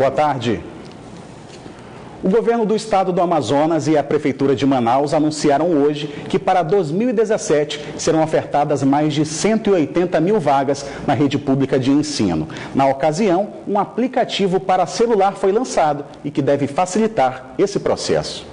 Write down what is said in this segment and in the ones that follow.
Boa tarde. O governo do estado do Amazonas e a prefeitura de Manaus anunciaram hoje que para 2017 serão ofertadas mais de 180 mil vagas na rede pública de ensino. Na ocasião, um aplicativo para celular foi lançado e que deve facilitar esse processo.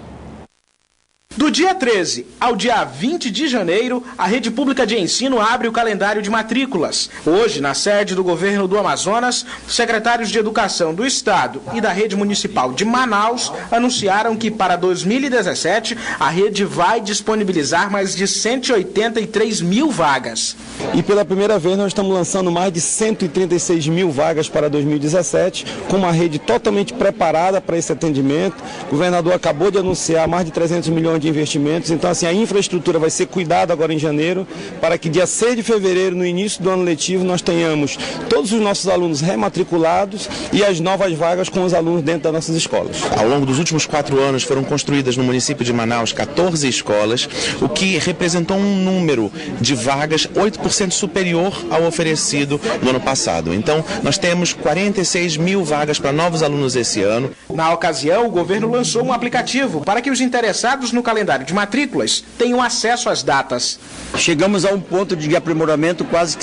Do dia 13 ao dia 20 de janeiro, a rede pública de ensino abre o calendário de matrículas. Hoje, na sede do governo do Amazonas, secretários de Educação do Estado e da rede municipal de Manaus anunciaram que para 2017 a rede vai disponibilizar mais de 183 mil vagas. E pela primeira vez nós estamos lançando mais de 136 mil vagas para 2017, com uma rede totalmente preparada para esse atendimento. O governador acabou de anunciar mais de 300 milhões de investimentos, então assim, a infraestrutura vai ser cuidada agora em janeiro, para que dia 6 de fevereiro, no início do ano letivo, nós tenhamos todos os nossos alunos rematriculados e as novas vagas com os alunos dentro das nossas escolas. Ao longo dos últimos 4 anos foram construídas no município de Manaus 14 escolas, o que representou um número de vagas 8% superior ao oferecido no ano passado. Então, nós temos 46 mil vagas para novos alunos esse ano. Na ocasião, o governo lançou um aplicativo para que os interessados no calendário de matrículas tenham acesso às datas. Chegamos a um ponto de aprimoramento quase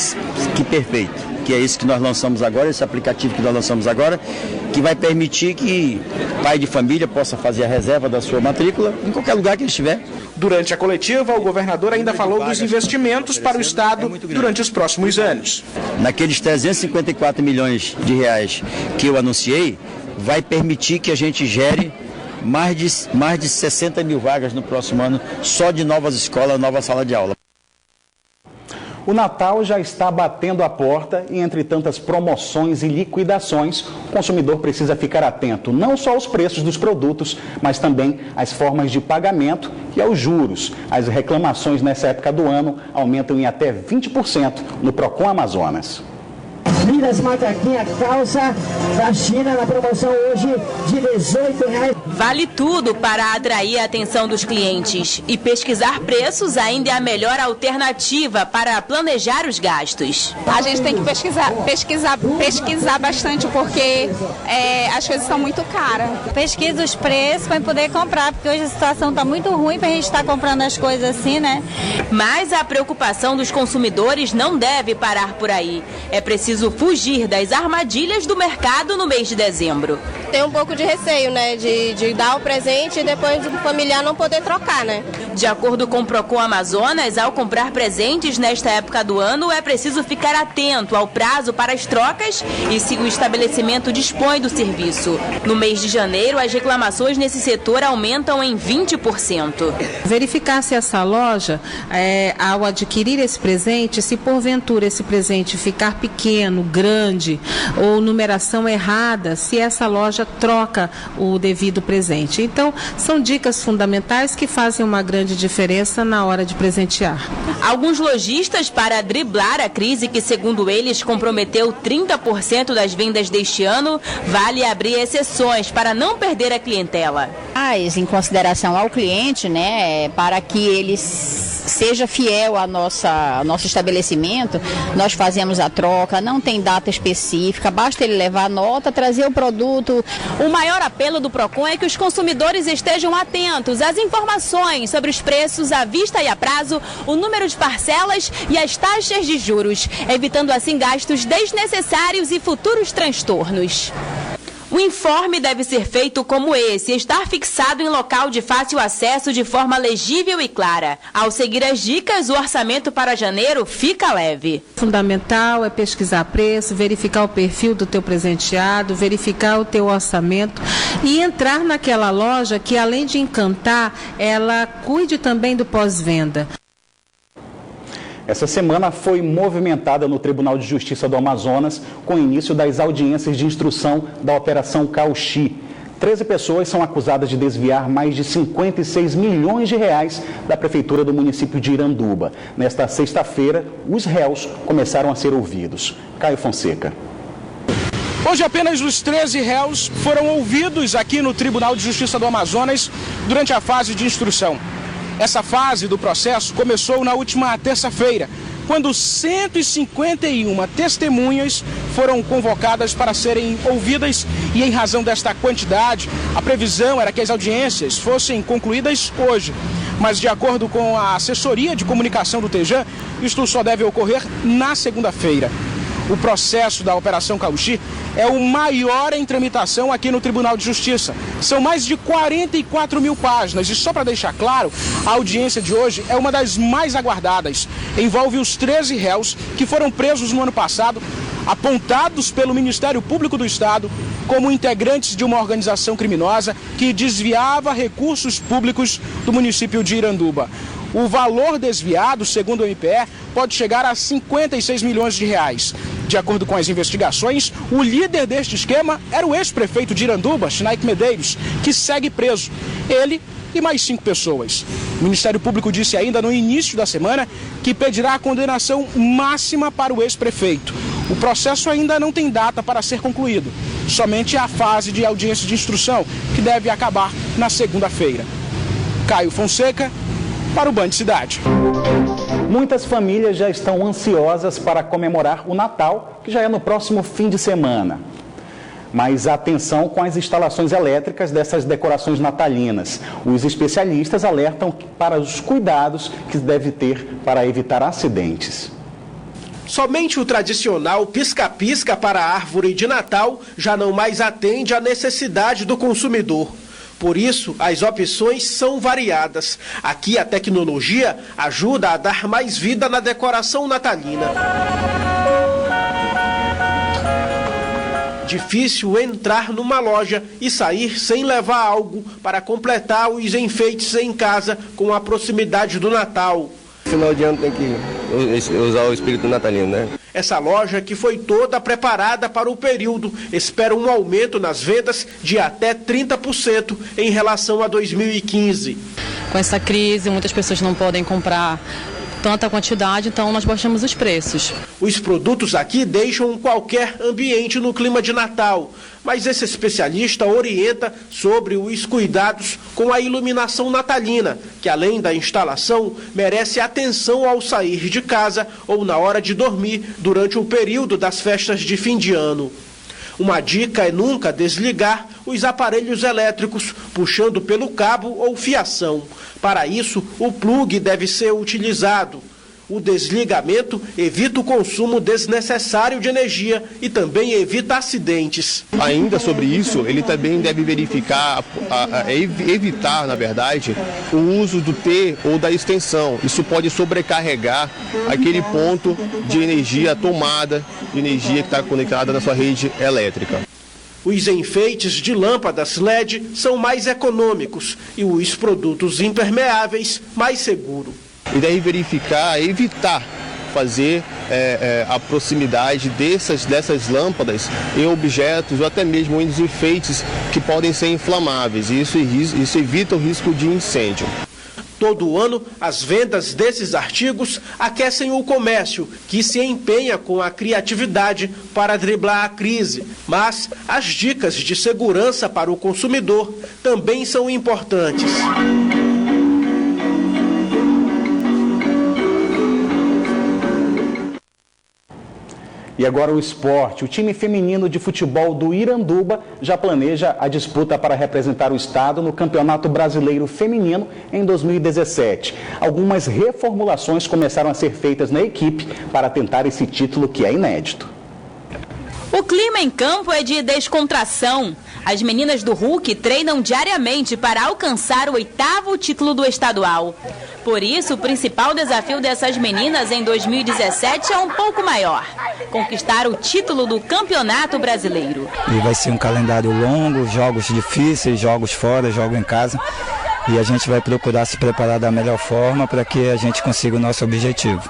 que perfeito, que é isso que nós lançamos agora, esse aplicativo que nós lançamos agora, que vai permitir que pai de família possa fazer a reserva da sua matrícula em qualquer lugar que ele estiver. Durante a coletiva, o governador ainda falou dos investimentos para o Estado durante os próximos anos. Naqueles 354 milhões de reais que eu anunciei, vai permitir que a gente gere mais de 60 mil vagas no próximo ano, só de novas escolas, nova sala de aula. O Natal já está batendo a porta e, entre tantas promoções e liquidações, o consumidor precisa ficar atento não só aos preços dos produtos, mas também às formas de pagamento e aos juros. As reclamações nessa época do ano aumentam em até 20% no Procon Amazonas. Minas Macaquinha, calça da China na promoção hoje de R$18. Vale tudo para atrair a atenção dos clientes. E pesquisar preços ainda é a melhor alternativa para planejar os gastos. A gente tem que pesquisar bastante, porque as coisas são muito caras. Pesquisa os preços para poder comprar, porque hoje a situação está muito ruim para a gente estar comprando as coisas assim, né? Mas a preocupação dos consumidores não deve parar por aí. É preciso fugir das armadilhas do mercado no mês de dezembro. Tem um pouco de receio, né, de dar o presente e depois o familiar não poder trocar, né? De acordo com o Procon Amazonas, ao comprar presentes nesta época do ano, é preciso ficar atento ao prazo para as trocas e se o estabelecimento dispõe do serviço. No mês de janeiro, as reclamações nesse setor aumentam em 20%. Verificar se essa loja, ao adquirir esse presente, se porventura esse presente ficar pequeno, grande ou numeração errada, se essa loja troca o devido presente. Então, são dicas fundamentais que fazem uma grande diferença na hora de presentear. Alguns lojistas, para driblar a crise que, segundo eles, comprometeu 30% das vendas deste ano, vale abrir exceções para não perder a clientela. Mas, em consideração ao cliente, né, para que ele seja fiel ao nosso estabelecimento, nós fazemos a troca, não tem data específica, basta ele levar a nota, trazer o produto. O maior apelo do Procon é que os consumidores estejam atentos às informações sobre os preços à vista e a prazo, o número de parcelas e as taxas de juros, evitando assim gastos desnecessários e futuros transtornos. O informe deve ser feito como esse, estar fixado em local de fácil acesso de forma legível e clara. Ao seguir as dicas, o orçamento para janeiro fica leve. Fundamental é pesquisar preço, verificar o perfil do teu presenteado, verificar o teu orçamento e entrar naquela loja que, além de encantar, ela cuide também do pós-venda. Essa semana foi movimentada no Tribunal de Justiça do Amazonas com o início das audiências de instrução da Operação Cauxi. 13 pessoas são acusadas de desviar mais de 56 milhões de reais da Prefeitura do município de Iranduba. Nesta sexta-feira, os réus começaram a ser ouvidos. Caio Fonseca. Hoje apenas os 13 réus foram ouvidos aqui no Tribunal de Justiça do Amazonas durante a fase de instrução. Essa fase do processo começou na última terça-feira, quando 151 testemunhas foram convocadas para serem ouvidas e, em razão desta quantidade, a previsão era que as audiências fossem concluídas hoje. Mas, de acordo com a assessoria de comunicação do TEJAN, isto só deve ocorrer na segunda-feira. O processo da Operação Cauchi é o maior em tramitação aqui no Tribunal de Justiça. São mais de 44 mil páginas e, só para deixar claro, a audiência de hoje é uma das mais aguardadas. Envolve os 13 réus que foram presos no ano passado, apontados pelo Ministério Público do Estado como integrantes de uma organização criminosa que desviava recursos públicos do município de Iranduba. O valor desviado, segundo o MPE, pode chegar a 56 milhões de reais. De acordo com as investigações, o líder deste esquema era o ex-prefeito de Iranduba, Schneik Medeiros, que segue preso. Ele e mais 5 pessoas. O Ministério Público disse ainda no início da semana que pedirá a condenação máxima para o ex-prefeito. O processo ainda não tem data para ser concluído. Somente a fase de audiência de instrução, que deve acabar na segunda-feira. Caio Fonseca, para o Band Cidade. Muitas famílias já estão ansiosas para comemorar o Natal, que já é no próximo fim de semana. Mas atenção com as instalações elétricas dessas decorações natalinas. Os especialistas alertam para os cuidados que deve ter para evitar acidentes. Somente o tradicional pisca-pisca para a árvore de Natal já não mais atende à necessidade do consumidor. Por isso, as opções são variadas. Aqui a tecnologia ajuda a dar mais vida na decoração natalina. Difícil entrar numa loja e sair sem levar algo para completar os enfeites em casa com a proximidade do Natal. Final de ano tem que usar o espírito natalino, né? Essa loja, que foi toda preparada para o período, espera um aumento nas vendas de até 30% em relação a 2015. Com essa crise, muitas pessoas não podem comprar tanta quantidade, então nós baixamos os preços. Os produtos aqui deixam qualquer ambiente no clima de Natal, mas esse especialista orienta sobre os cuidados com a iluminação natalina, que além da instalação, merece atenção ao sair de casa ou na hora de dormir durante o período das festas de fim de ano. Uma dica é nunca desligar os aparelhos elétricos, puxando pelo cabo ou fiação. Para isso, o plugue deve ser utilizado. O desligamento evita o consumo desnecessário de energia e também evita acidentes. Ainda sobre isso, ele também deve verificar, evitar, na verdade, o uso do T ou da extensão. Isso pode sobrecarregar aquele ponto de energia, tomada de energia que está conectada na sua rede elétrica. Os enfeites de lâmpadas LED são mais econômicos e os produtos impermeáveis mais seguros. E deve verificar, evitar fazer a proximidade dessas lâmpadas em objetos ou até mesmo em enfeites que podem ser inflamáveis. E isso evita o risco de incêndio. Todo ano, as vendas desses artigos aquecem o comércio, que se empenha com a criatividade para driblar a crise. Mas as dicas de segurança para o consumidor também são importantes. E agora o esporte. O time feminino de futebol do Iranduba já planeja a disputa para representar o estado no Campeonato Brasileiro Feminino em 2017. Algumas reformulações começaram a ser feitas na equipe para tentar esse título que é inédito. O clima em campo é de descontração. As meninas do Hulk treinam diariamente para alcançar o 8º título do estadual. Por isso, o principal desafio dessas meninas em 2017 é um pouco maior: conquistar o título do Campeonato Brasileiro. E vai ser um calendário longo, jogos difíceis, jogos fora, jogos em casa. E a gente vai procurar se preparar da melhor forma para que a gente consiga o nosso objetivo.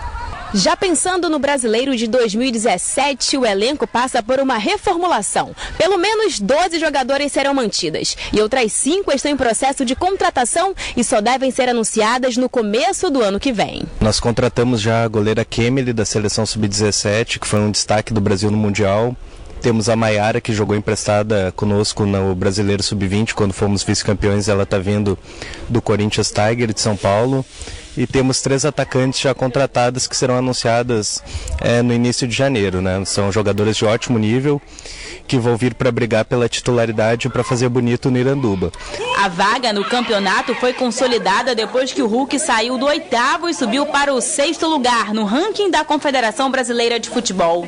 Já pensando no Brasileiro de 2017, o elenco passa por uma reformulação. Pelo menos 12 jogadoras serão mantidas e outras 5 estão em processo de contratação e só devem ser anunciadas no começo do ano que vem. Nós contratamos já a goleira Kemily da seleção sub-17, que foi um destaque do Brasil no Mundial. Temos a Maiara, que jogou emprestada conosco no Brasileiro Sub-20, quando fomos vice-campeões. Ela está vindo do Corinthians Tiger de São Paulo. E temos 3 atacantes já contratadas que serão anunciadas no início de janeiro, né? São jogadoras de ótimo nível que vão vir para brigar pela titularidade para fazer bonito no Iranduba. A vaga no campeonato foi consolidada depois que o Hulk saiu do 8º e subiu para o 6º lugar no ranking da Confederação Brasileira de Futebol.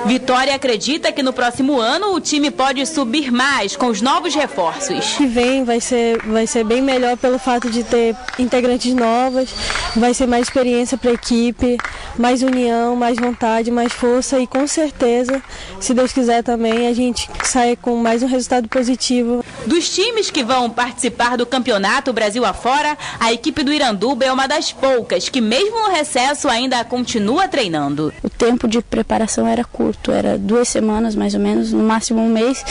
Vitória acredita que no próximo ano o time pode subir mais com os novos reforços. Que vem vai ser bem melhor pelo fato de ter integrantes novas, vai ser mais experiência para a equipe, mais união, mais vontade, mais força e com certeza, se Deus quiser também, a gente sai com mais um resultado positivo. Dos times que vão participar do campeonato Brasil afora, a equipe do Iranduba é uma das poucas que mesmo no recesso ainda continua treinando. O tempo de preparação era curto, era 2 semanas mais ou menos, no máximo 1 mês,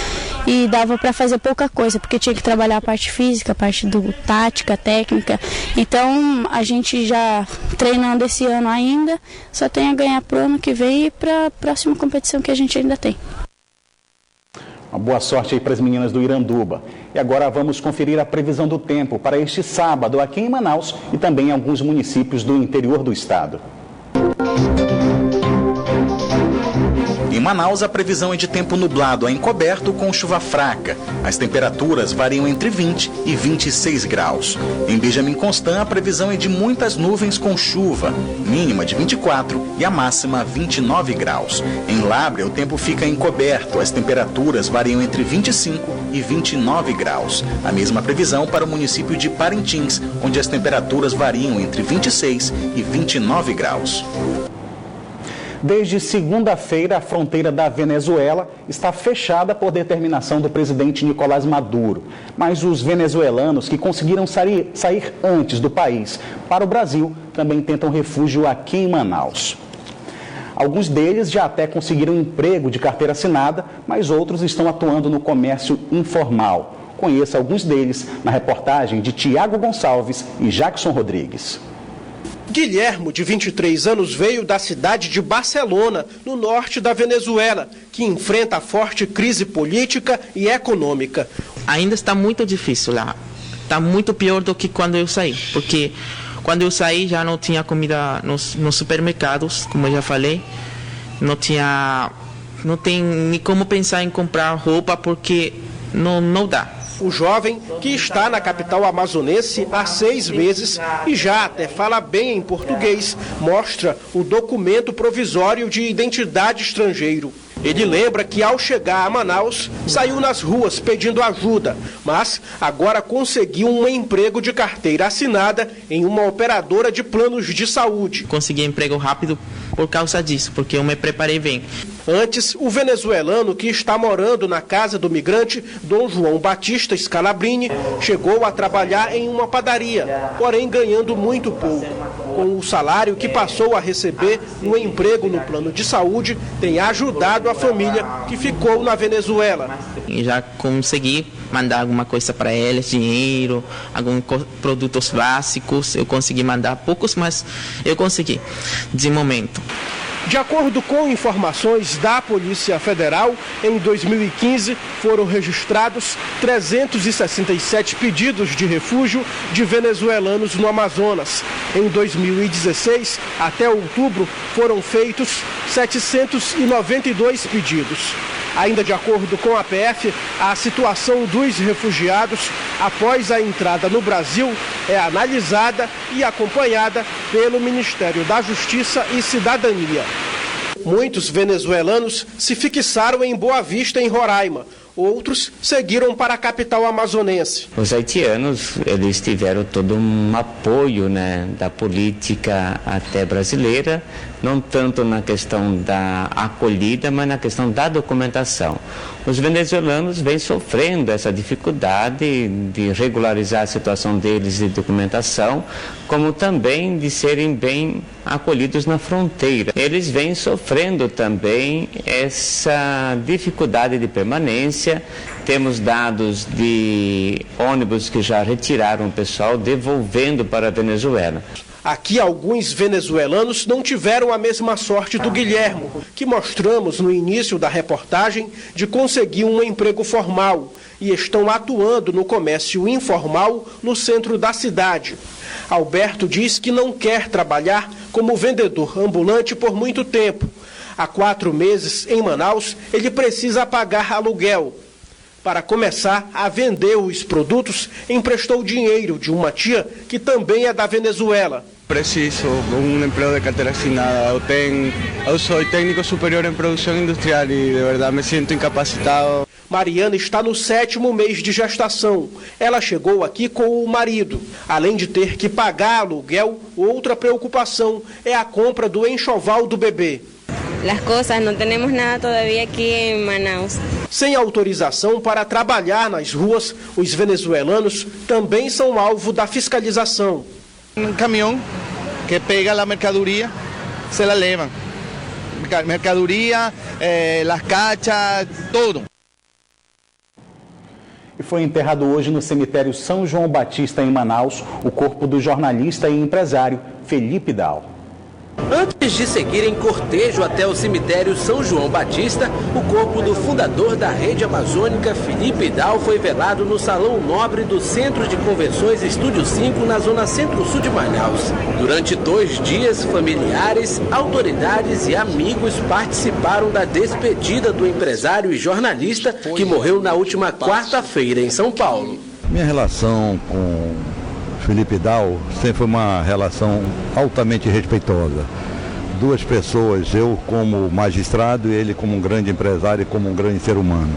e dava para fazer pouca coisa, porque tinha que trabalhar a parte física, a parte do tática, técnica. Então a gente já treinando esse ano ainda, só tem a ganhar pro ano que vem e para a próxima competição que a gente ainda tem. Uma boa sorte aí para as meninas do Iranduba. E agora vamos conferir a previsão do tempo para este sábado aqui em Manaus e também em alguns municípios do interior do estado. Em Manaus, a previsão é de tempo nublado a encoberto com chuva fraca. As temperaturas variam entre 20 e 26 graus. Em Benjamin Constant, a previsão é de muitas nuvens com chuva, mínima de 24 e a máxima 29 graus. Em Lábrea, o tempo fica encoberto. As temperaturas variam entre 25 e 29 graus. A mesma previsão para o município de Parintins, onde as temperaturas variam entre 26 e 29 graus. Desde segunda-feira, a fronteira da Venezuela está fechada por determinação do presidente Nicolás Maduro. Mas os venezuelanos que conseguiram sair antes do país para o Brasil também tentam refúgio aqui em Manaus. Alguns deles já até conseguiram emprego de carteira assinada, mas outros estão atuando no comércio informal. Conheça alguns deles na reportagem de Tiago Gonçalves e Jackson Rodrigues. Guilhermo, de 23 anos, veio da cidade de Barcelona, no norte da Venezuela, que enfrenta a forte crise política e econômica. Ainda está muito difícil lá. Está muito pior do que quando eu saí, porque quando eu saí já não tinha comida nos supermercados, como eu já falei. Não tem nem como pensar em comprar roupa, porque não dá. O jovem, que está na capital amazonense há 6 meses e já até fala bem em português, mostra o documento provisório de identidade estrangeiro. Ele lembra que ao chegar a Manaus, saiu nas ruas pedindo ajuda, mas agora conseguiu um emprego de carteira assinada em uma operadora de planos de saúde. Consegui emprego rápido por causa disso, porque eu me preparei bem. Antes, o venezuelano que está morando na casa do migrante, Dom João Batista Scalabrini, chegou a trabalhar em uma padaria, porém ganhando muito pouco. Com o salário que passou a receber no emprego no plano de saúde, tem ajudado a família que ficou na Venezuela. Já consegui mandar alguma coisa para eles, dinheiro, alguns produtos básicos. Eu consegui mandar poucos, mas eu consegui, de momento. De acordo com informações da Polícia Federal, em 2015 foram registrados 367 pedidos de refúgio de venezuelanos no Amazonas. Em 2016, até outubro, foram feitos 792 pedidos. Ainda de acordo com a PF, a situação dos refugiados após a entrada no Brasil é analisada e acompanhada pelo Ministério da Justiça e Cidadania. Muitos venezuelanos se fixaram em Boa Vista, em Roraima. Outros seguiram para a capital amazonense. Os haitianos, eles tiveram todo um apoio, né, da política até brasileira, não tanto na questão da acolhida, mas na questão da documentação. Os venezuelanos vêm sofrendo essa dificuldade de regularizar a situação deles de documentação, como também de serem bem acolhidos na fronteira. Eles vêm sofrendo também essa dificuldade de permanência. Temos dados de ônibus que já retiraram o pessoal, devolvendo para a Venezuela. Aqui, alguns venezuelanos não tiveram a mesma sorte do Guilhermo, que mostramos no início da reportagem, de conseguir um emprego formal e estão atuando no comércio informal no centro da cidade. Alberto diz que não quer trabalhar como vendedor ambulante por muito tempo. Há 4 meses, em Manaus, ele precisa pagar aluguel. Para começar a vender os produtos, emprestou dinheiro de uma tia que também é da Venezuela. Preciso emprego de carteira assinada. Eu sou técnico superior em produção industrial e, de verdade, me sinto incapacitado. Mariana está no 7º mês de gestação. Ela chegou aqui com o marido. Além de ter que pagar aluguel, outra preocupação é a compra do enxoval do bebê. Las cosas, não temos nada todavía aqui em Manaus. Sem autorização para trabalhar nas ruas, os venezuelanos também são alvo da fiscalização. Um caminhão que pega a mercadoria, se la levam. Mercadoria, as caixas, tudo. E foi enterrado hoje no cemitério São João Batista, em Manaus, o corpo do jornalista e empresário Felipe Dal. Antes de seguir em cortejo até o cemitério São João Batista, o corpo do fundador da Rede Amazônica, Felipe Dal, foi velado no Salão Nobre do Centro de Convenções Estúdio 5, na zona centro-sul de Manaus. Durante 2 dias, familiares, autoridades e amigos participaram da despedida do empresário e jornalista que morreu na última quarta-feira em São Paulo. Minha relação com Felipe Dal sempre foi uma relação altamente respeitosa. 2 pessoas, eu como magistrado e ele como um grande empresário e como um grande ser humano.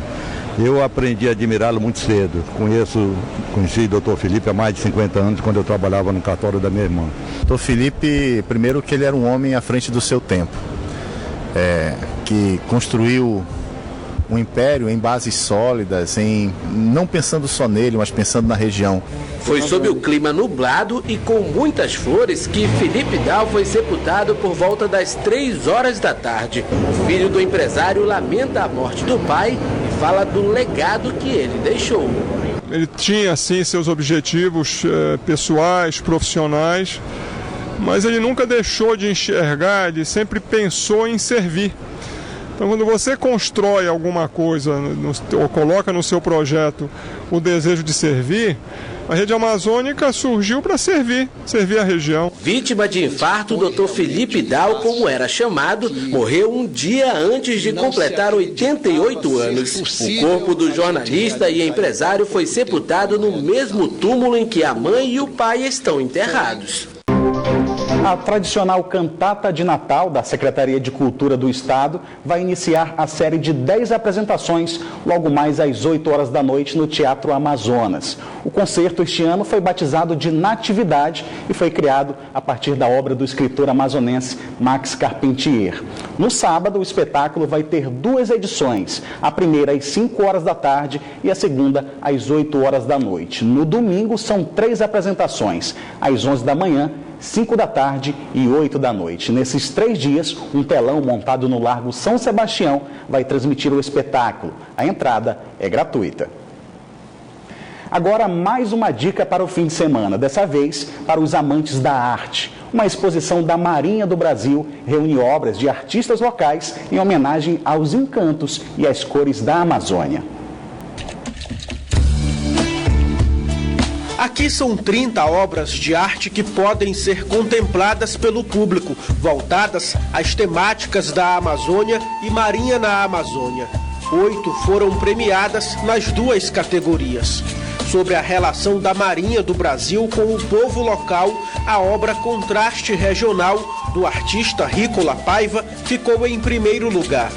Eu aprendi a admirá-lo muito cedo. Conheci o Dr. Felipe há mais de 50 anos, quando eu trabalhava no cartório da minha irmã. Dr. Felipe, primeiro que ele era um homem à frente do seu tempo, que construiu um império em bases sólidas, não pensando só nele, mas pensando na região. Foi sob o clima nublado e com muitas flores que Felipe Dal foi sepultado por volta das 3 horas da tarde. O filho do empresário lamenta a morte do pai e fala do legado que ele deixou. Ele tinha, sim, seus objetivos pessoais, profissionais, mas ele nunca deixou de enxergar, ele sempre pensou em servir. Então, quando você constrói alguma coisa ou coloca no seu projeto o desejo de servir, a Rede Amazônica surgiu para servir a região. Vítima de infarto, o Dr. Felipe Dal, como era chamado, morreu um dia antes de completar 88 anos. O corpo do jornalista e empresário foi sepultado no mesmo túmulo em que a mãe e o pai estão enterrados. A tradicional cantata de Natal da Secretaria de Cultura do Estado vai iniciar a série de 10 apresentações logo mais às 8 horas da noite no Teatro Amazonas. O concerto este ano foi batizado de Natividade e foi criado a partir da obra do escritor amazonense Max Carpentier. No sábado, o espetáculo vai ter 2 edições, a primeira às 5 horas da tarde e a segunda às 8 horas da noite. No domingo, são 3 apresentações, às 11 da manhã, 5 da tarde e 8 da noite. Nesses 3 dias, um telão montado no Largo São Sebastião vai transmitir o espetáculo. A entrada é gratuita. Agora, mais uma dica para o fim de semana, dessa vez para os amantes da arte. Uma exposição da Marinha do Brasil reúne obras de artistas locais em homenagem aos encantos e às cores da Amazônia. Aqui são 30 obras de arte que podem ser contempladas pelo público, voltadas às temáticas da Amazônia e Marinha na Amazônia. 8 foram premiadas nas 2 categorias. Sobre a relação da Marinha do Brasil com o povo local, a obra Contraste Regional, do artista Ricola Paiva, ficou em primeiro lugar.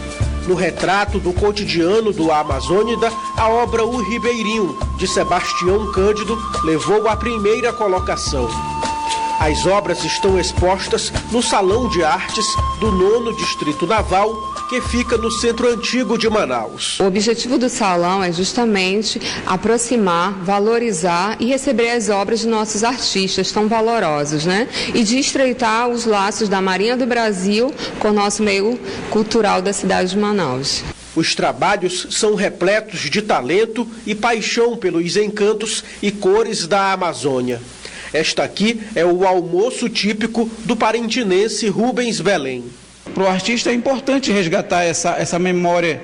No retrato do cotidiano do Amazônida, a obra O Ribeirinho, de Sebastião Cândido, levou a primeira colocação. As obras estão expostas no Salão de Artes do 9º Distrito Naval, que fica no Centro Antigo de Manaus. O objetivo do salão é justamente aproximar, valorizar e receber as obras de nossos artistas tão valorosos, né? E de estreitar os laços da Marinha do Brasil com o nosso meio cultural da cidade de Manaus. Os trabalhos são repletos de talento e paixão pelos encantos e cores da Amazônia. Esta aqui é o almoço típico do parentinense Rubens Belém. Para o artista é importante resgatar essa memória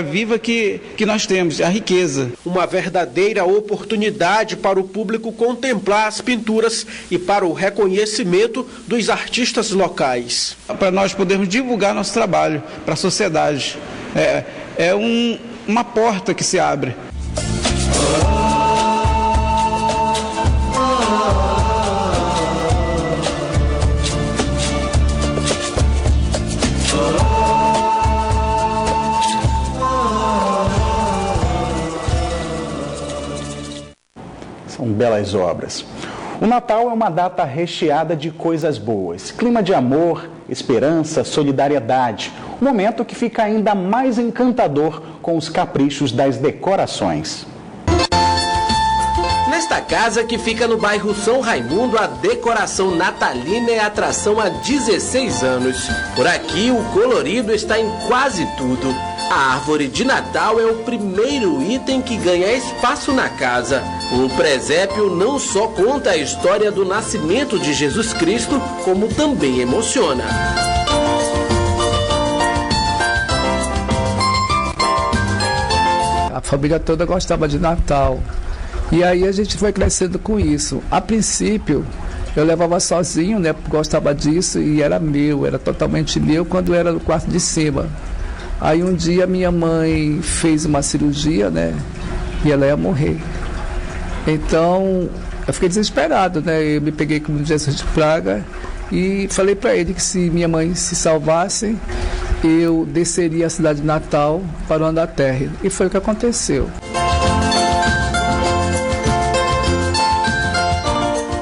viva que nós temos, a riqueza. Uma verdadeira oportunidade para o público contemplar as pinturas e para o reconhecimento dos artistas locais. Para nós podermos divulgar nosso trabalho para a sociedade. É uma porta que se abre. São belas obras. O Natal é uma data recheada de coisas boas. Clima de amor, esperança, solidariedade. Um momento que fica ainda mais encantador com os caprichos das decorações. Nesta casa, que fica no bairro São Raimundo, a decoração natalina é atração há 16 anos. Por aqui, o colorido está em quase tudo. A árvore de Natal é o primeiro item que ganha espaço na casa. O presépio não só conta a história do nascimento de Jesus Cristo, como também emociona. A família toda gostava de Natal. E aí a gente foi crescendo com isso. A princípio, eu levava sozinho, né? Gostava disso e era meu, era totalmente meu quando era no quarto de cima. Aí um dia minha mãe fez uma cirurgia, né? E ela ia morrer. Então, eu fiquei desesperado, né? Eu me peguei como Jesus de praga e falei para ele que se minha mãe se salvasse, eu desceria a cidade de Natal para o andar térreo. E foi o que aconteceu.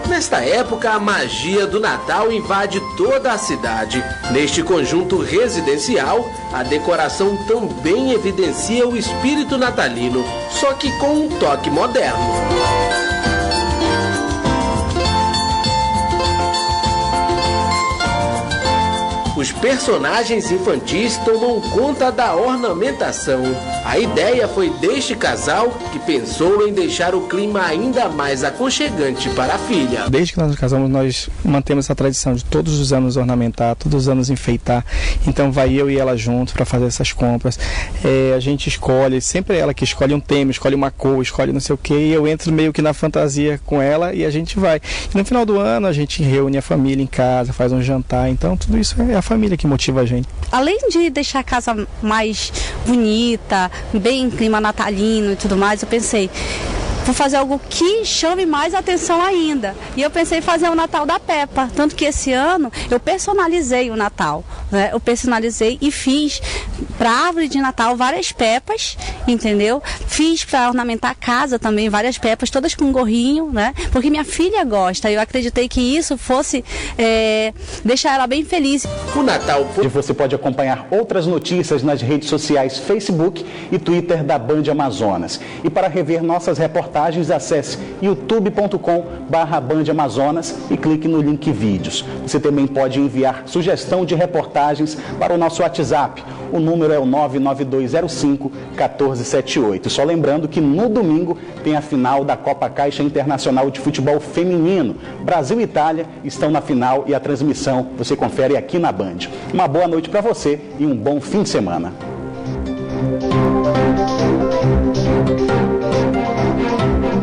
Nesta época, a magia do Natal invade toda a cidade. Neste conjunto residencial, a decoração também evidencia o espírito natalino, só que com um toque moderno. Os personagens infantis tomam conta da ornamentação. A ideia foi deste casal que pensou em deixar o clima ainda mais aconchegante para a filha. Desde que nós nos casamos, nós mantemos essa tradição de todos os anos ornamentar, todos os anos enfeitar. Então vai eu e ela junto para fazer essas compras. A gente escolhe, sempre é ela que escolhe um tema, escolhe uma cor, escolhe não sei o que, e eu entro meio que na fantasia com ela e a gente vai. E no final do ano a gente reúne a família em casa, faz um jantar, então tudo isso é a família que motiva a gente. Além de deixar a casa mais bonita, bem clima natalino e tudo mais, eu pensei, vou fazer algo que chame mais atenção ainda. E eu pensei em fazer o Natal da Peppa. Tanto que esse ano eu personalizei o Natal, né? Eu personalizei e fiz para a árvore de Natal várias Peppas, entendeu? Fiz para ornamentar a casa também várias Peppas, todas com um gorrinho, né? Porque minha filha gosta. Eu acreditei que isso fosse deixar ela bem feliz. O Natal... Você pode acompanhar outras notícias nas redes sociais Facebook e Twitter da Band Amazonas. E para rever nossas reportagens, acesse youtube.com/Band Amazonas e clique no link vídeos. Você também pode enviar sugestão de reportagens para o nosso WhatsApp. O número é o 99205-1478. Só lembrando que no domingo tem a final da Copa Caixa Internacional de Futebol Feminino. Brasil e Itália estão na final e a transmissão você confere aqui na Band. Uma boa noite para você e um bom fim de semana.